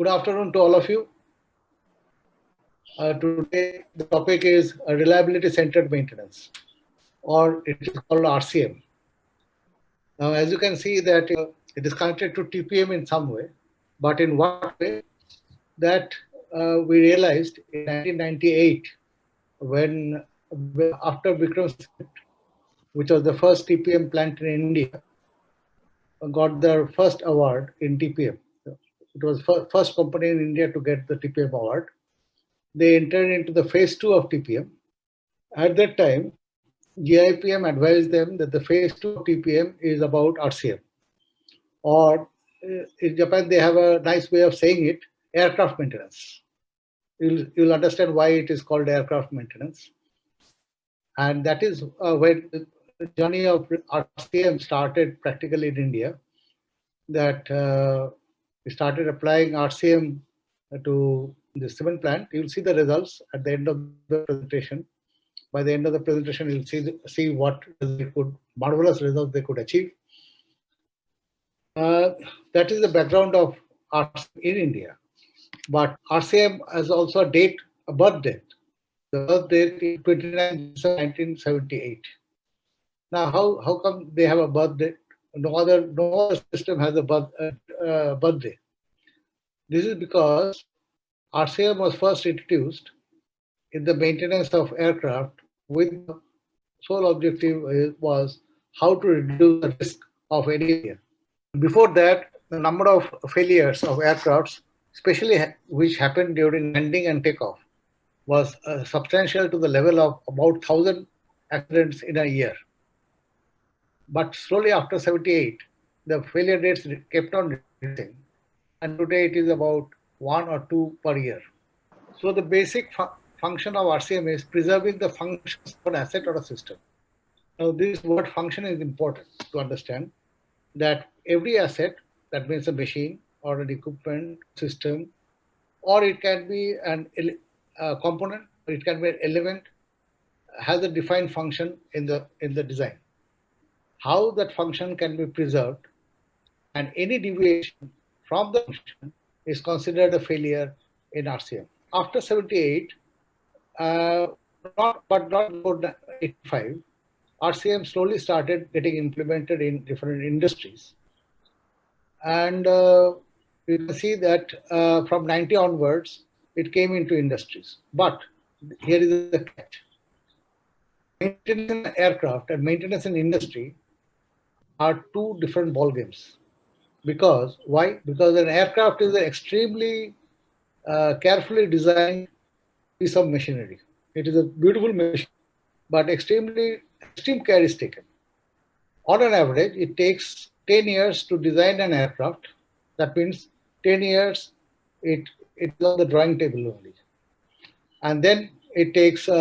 Good afternoon to all of you. Today, the topic is reliability-centered maintenance, or it is called RCM. Now, as you can see that it is connected to TPM in some way, but in what way? That we realized in 1998, when after Vikram, which was the first TPM plant in India, got their first award in TPM. It was first company in India to get the TPM award. They entered into the phase 2 of TPM. At that time, GIPM advised them that the phase 2 of TPM is about RCM. Or in Japan, they have a nice way of saying it, aircraft maintenance. You'll understand why it is called aircraft maintenance. And that is when the journey of RCM started practically in India, that we started applying RCM to the cement plant. You'll see the results at the end of the presentation. By the end of the presentation, you'll see what marvelous results they could achieve. That is the background of RCM in India. But RCM has also a birth date. The birth date is 29 December 1978. Now, how come they have a birth date? No other system has a birthday. This is because RCM was first introduced in the maintenance of aircraft with the sole objective was how to reduce the risk of any failure. Before that, the number of failures of aircrafts, especially which happened during landing and takeoff, was substantial to the level of about 1,000 accidents in a year. But slowly after 78, the failure rates kept on reducing, and today it is about 1 or 2 per year. So the basic function of RCM is preserving the functions of an asset or a system. Now, this word function is important to understand that every asset, that means a machine or an equipment system, or it can be a component, or it can be an element, has a defined function in the design. How that function can be preserved, and any deviation from the function is considered a failure in RCM. After 78, not about 85, RCM slowly started getting implemented in different industries. And you can see that from 90 onwards, it came into industries. But here is the catch. Maintenance in aircraft and maintenance in industry are two different ball games. Because why? Because an aircraft is an extremely carefully designed piece of machinery. It is a beautiful machine, but extreme care is taken. On an average, it takes 10 years to design an aircraft. That means 10 years it's on the drawing table only. And then it takes 1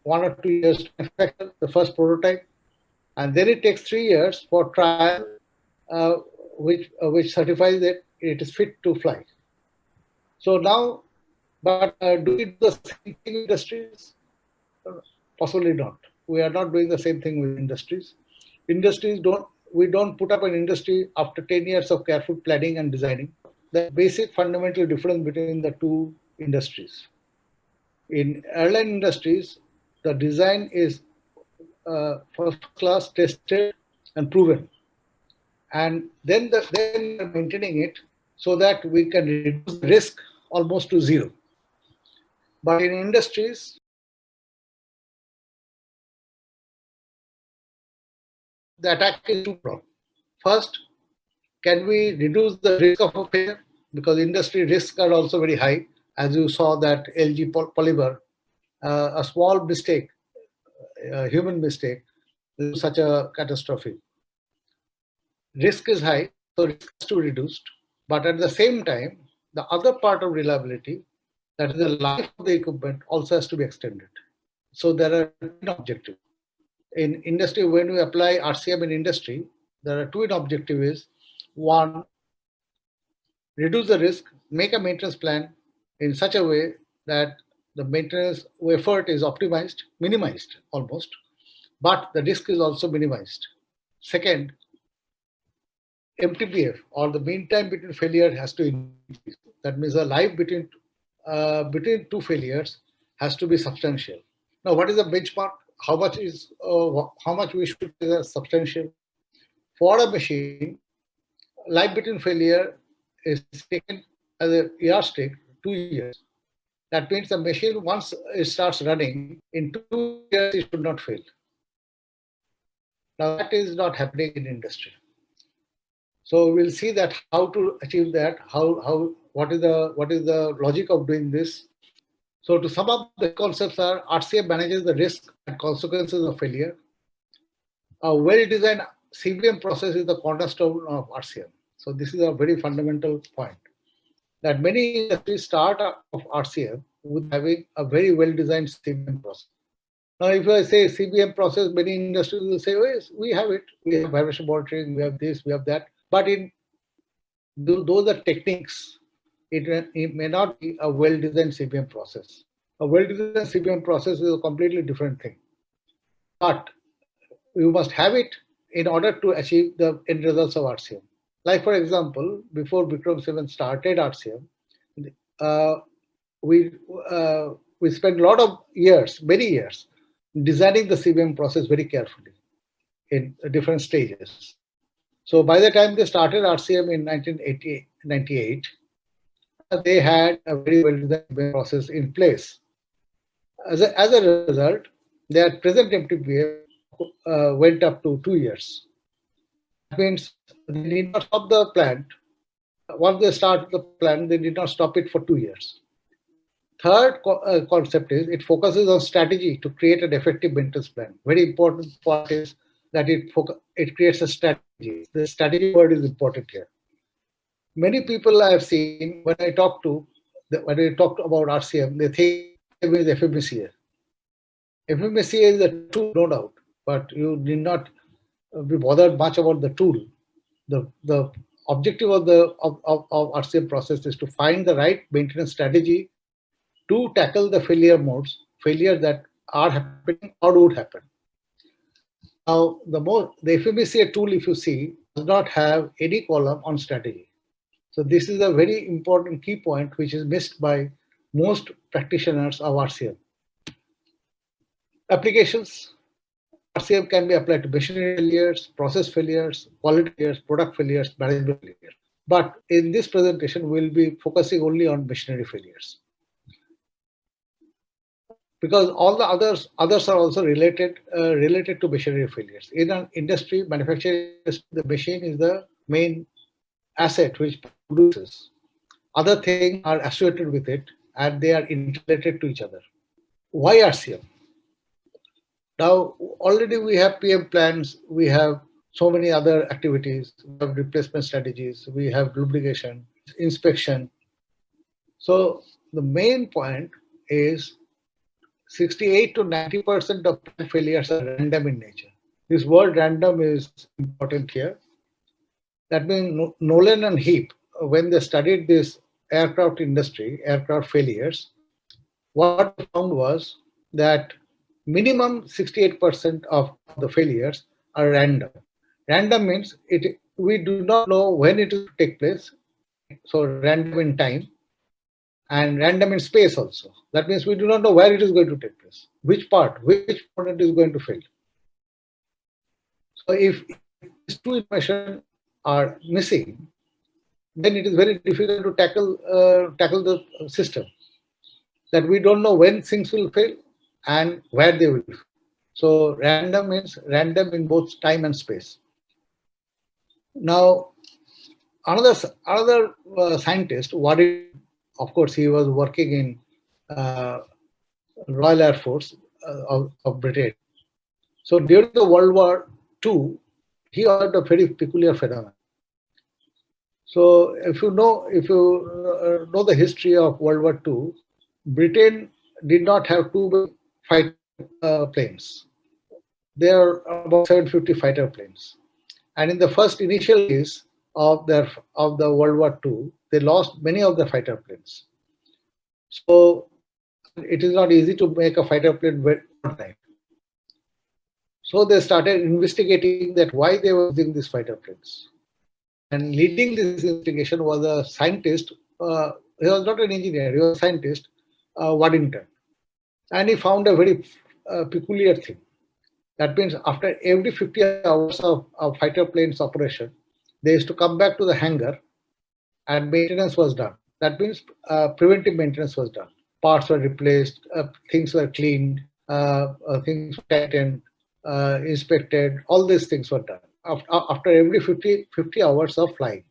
or 2 years to manufacture the first prototype. And then it takes 3 years for trial, which certifies that it is fit to fly. So now, but do we do the same thing in industries? Possibly not. We are not doing the same thing with industries. We don't put up an industry after 10 years of careful planning and designing. The basic fundamental difference between the two industries. In airline industries, the design is first class, tested and proven. And then maintaining it so that we can reduce the risk almost to zero. But in industries, the attack is two-pronged. First, can we reduce the risk of a failure? Because industry risks are also very high. As you saw that LG polymer, a small mistake, a human mistake, is such a catastrophe. Risk is high, so risk has to be reduced. But at the same time, the other part of reliability, that is the life of the equipment, also has to be extended. So there are two objectives. In industry, when we apply RCM in industry, there are two objectives. One, reduce the risk, make a maintenance plan in such a way that the maintenance effort is optimized, minimized almost, but the risk is also minimized. Second, MTBF, or the mean time between failure, has to increase. That means the life between two failures has to be substantial. Now, what is the benchmark? How much we should consider substantial? For a machine, life between failure is taken as a yardstick 2 years. That means the machine, once it starts running, in 2 years it should not fail. Now that is not happening in industry. So we'll see that how to achieve that. What is the logic of doing this? So to sum up, the concepts are: RCM manages the risk and consequences of failure. A well-designed CVM process is the cornerstone of RCM. So this is a very fundamental point, that many industries start of RCM with having a very well-designed CVM process. Now, if I say CVM process, many industries will say, oh, yes, we have it. We have vibration monitoring, we have this, we have that. But those are techniques. It may not be a well-designed CVM process. A well-designed CVM process is a completely different thing. But you must have it in order to achieve the end results of RCM. Like, for example, before Bikram 7 started RCM, we spent a lot of years, many years, designing the CVM process very carefully in different stages. So by the time they started RCM in 1998, they had a very well-designed process in place. As a result, their present MTBF went up to 2 years. That means they need not stop the plant. Once they start the plant, they did not stop it for 2 years. Third concept is it focuses on strategy to create an effective maintenance plan. Very important part is that it creates a strategy. The strategy word is important here. Many people I have seen, when I talk about RCM, they think it is FMCA. FMCA is a tool, no doubt, but you need not be bothered much about the tool. The objective of RCM process is to find the right maintenance strategy to tackle the failures that are happening or would happen. Now, the FMCA tool, if you see, does not have any column on strategy. So this is a very important key point which is missed by most practitioners of RCM. Applications. RCM can be applied to machinery failures, process failures, quality failures, product failures, management failures. But in this presentation, we'll be focusing only on machinery failures, because all the others are also related to machinery failures. In an industry, manufacturing, the machine is the main asset which produces. Other things are associated with it, and they are interrelated to each other. Why RCM? Now, already we have PM plans, we have so many other activities, we have replacement strategies, we have lubrication, inspection. So the main point is 68 to 90% of failures are random in nature. This word random is important here. That means Nolan and Heap, when they studied this aircraft failures, what they found was that minimum 68% of the failures are random. Random means we do not know when it will take place. So random in time and random in space also. That means we do not know where it is going to take place, which component is going to fail. So if these two information are missing, then it is very difficult to tackle the system. That we don't know when things will fail and where they will fail. So random means random in both time and space. Now, another scientist, Waddington, of course, he was working in Royal Air Force of Britain. So during the World War II, he had a very peculiar phenomenon. So if you know the history of World War II, Britain did not have two fighter planes. There are about 750 fighter planes, and in the first initial days of the World War II, they lost many of the fighter planes. So it is not easy to make a fighter plane overnight. So they started investigating that why they were using these fighter planes. And leading this investigation was a scientist. He was not an engineer, he was a scientist, Waddington. And he found a very peculiar thing. That means after every 50 hours of fighter planes operation, they used to come back to the hangar and maintenance was done. That means preventive maintenance was done. Parts were replaced, things were cleaned, things were tightened, inspected, all these things were done after every 50 hours of flying.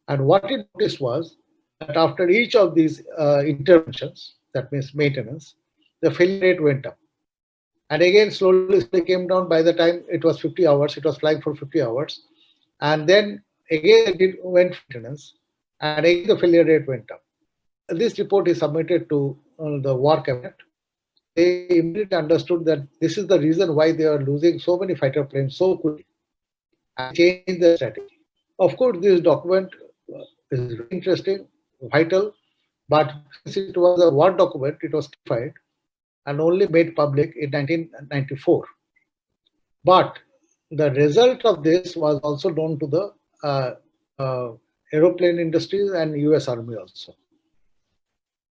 And what he noticed was that after each of these interventions, that means maintenance, the failure rate went up. And again, slowly they came down. By the time it was 50 hours, it was flying for 50 hours. And then again, it went maintenance, and again the failure rate went up. This report is submitted to the War Cabinet. They immediately understood that this is the reason why they are losing so many fighter planes so quickly, and changed the strategy. Of course, this document is very interesting, vital, but since it was a war document, it was classified and only made public in 1994. But the result of this was also known to the aeroplane industries and US Army also.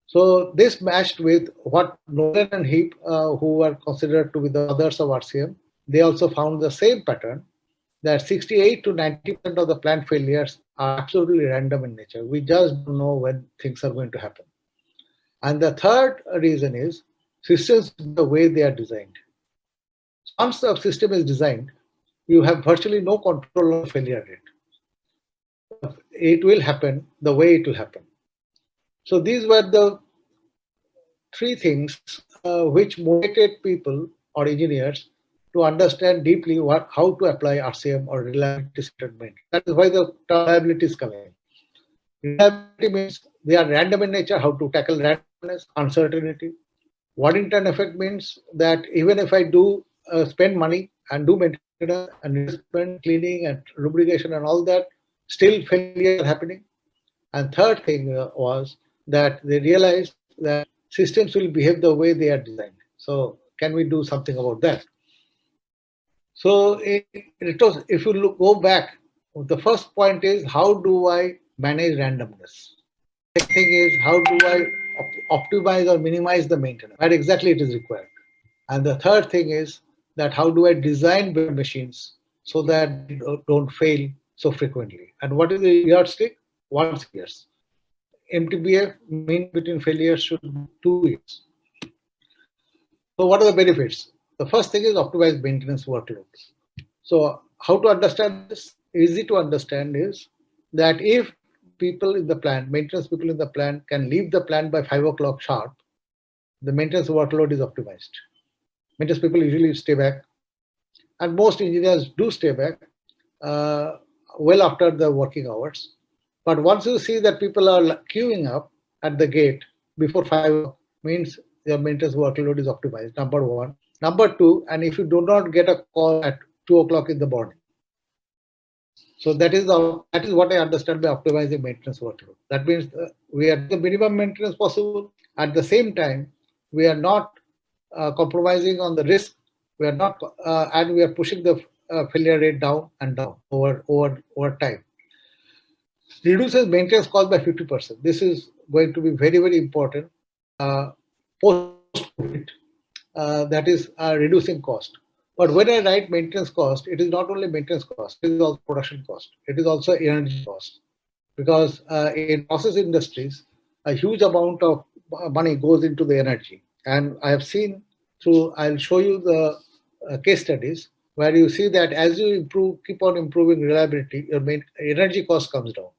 So this matched with what Nolan and Heap, who were considered to be the fathers of RCM, they also found the same pattern, that 68 to 90% of the plant failures are absolutely random in nature. We just don't know when things are going to happen. And the third reason is systems, the way they are designed. Once the system is designed, you have virtually no control on failure rate. It will happen the way it will happen. So these were the three things which motivated people or engineers to understand deeply how to apply RCM or reliability statement. That is why the reliability is coming. Reliability means they are random in nature, how to tackle randomness, uncertainty. Waddington effect means that even if I do spend money and do maintenance and investment, cleaning and lubrication and all that, still failure are happening. And third thing was that they realized that systems will behave the way they are designed. So can we do something about that? So if you go back, the first point is, how do I manage randomness? The second thing is, how do I optimize or minimize the maintenance? Where exactly it is required. And the third thing is that how do I design better machines so that they don't fail so frequently? And what is the yardstick? 1 years. MTBF, mean between failures, should be 2 years. So what are the benefits? The first thing is optimize maintenance workload. So how to understand this? Easy to understand is that if people in the plant, maintenance people in the plant, can leave the plant by 5 o'clock sharp, the maintenance workload is optimized. Maintenance people usually stay back, and most engineers do stay back well after the working hours. But once you see that people are queuing up at the gate before 5, means your maintenance workload is optimized, number one. Number two, and if you do not get a call at 2 o'clock in the morning. So that is what I understand by optimizing maintenance workload. That means we are the minimum maintenance possible. At the same time, we are not compromising on the risk. We are not, and we are pushing the failure rate down and down over time. Reduces maintenance cost by 50%. This is going to be very, very important post-COVID. That is reducing cost. But when I write maintenance cost, it is not only maintenance cost, it is also production cost. It is also energy cost. Because in process industries, a huge amount of money goes into the energy. And I have seen I'll show you the case studies where you see that as you keep on improving reliability, your energy cost comes down.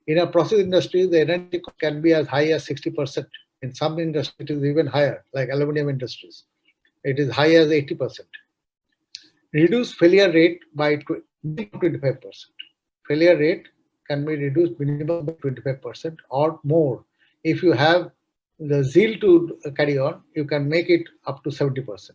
In a process industry, the energy cost can be as high as 60%. In some industries, it is even higher, like aluminum industries. It is high as 80%. Reduce failure rate by 25%. Failure rate can be reduced minimum by 25% or more. If you have the zeal to carry on, you can make it up to 70%.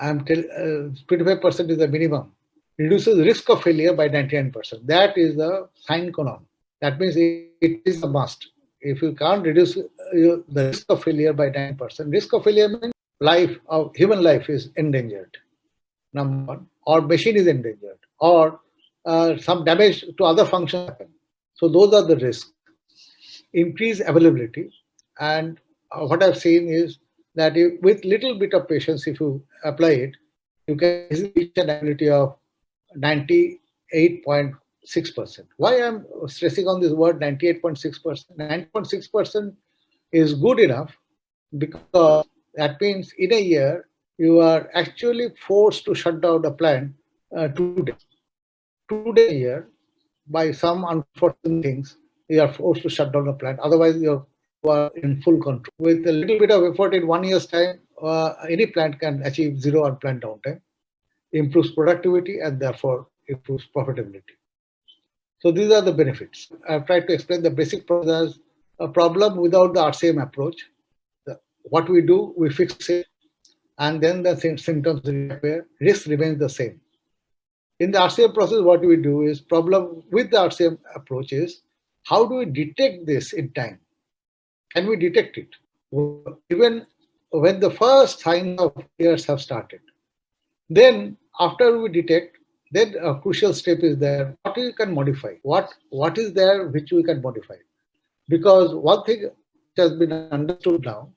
25% is the minimum. Reduces risk of failure by 99%. That is the sine qua non. That means it is a must. If you can't reduce the risk of failure by 9%, risk of failure means human life is endangered. Number one, or machine is endangered, or some damage to other functions happen. So those are the risks. Increase availability, and what I've seen is that with little bit of patience, if you apply it, you can easily reach an availability of 98.6%. Why I'm stressing on this word 98.6%? 9.6% is good enough because that means in a year you are actually forced to shut down the plant 2 days. 2 days a year, by some unfortunate things, you are forced to shut down the plant. Otherwise, you are in full control. With a little bit of effort in 1 year's time, any plant can achieve zero unplanned downtime, improves productivity, and therefore improves profitability. So these are the benefits. I've tried to explain the basic process. A problem without the RCM approach. What we do, we fix it, and then the symptoms reappear. Risk remains the same. In the RCM process, what we do is, problem with the RCM approach is, how do we detect this in time? Can we detect it? Even when the first signs of failures have started. Then after we detect, then a crucial step is there. What we can modify? What is there which we can modify? Because one thing which has been understood now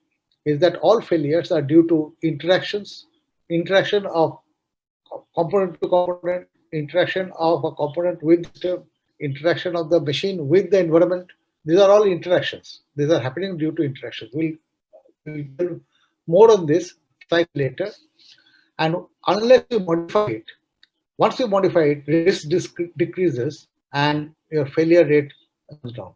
is that all failures are due to interaction of component to component, interaction of a component with the system, interaction of the machine with the environment. These are all interactions. These are happening due to interactions. We'll do more on this slide later. And unless you modify it, once you modify it, risk decreases and your failure rate comes down.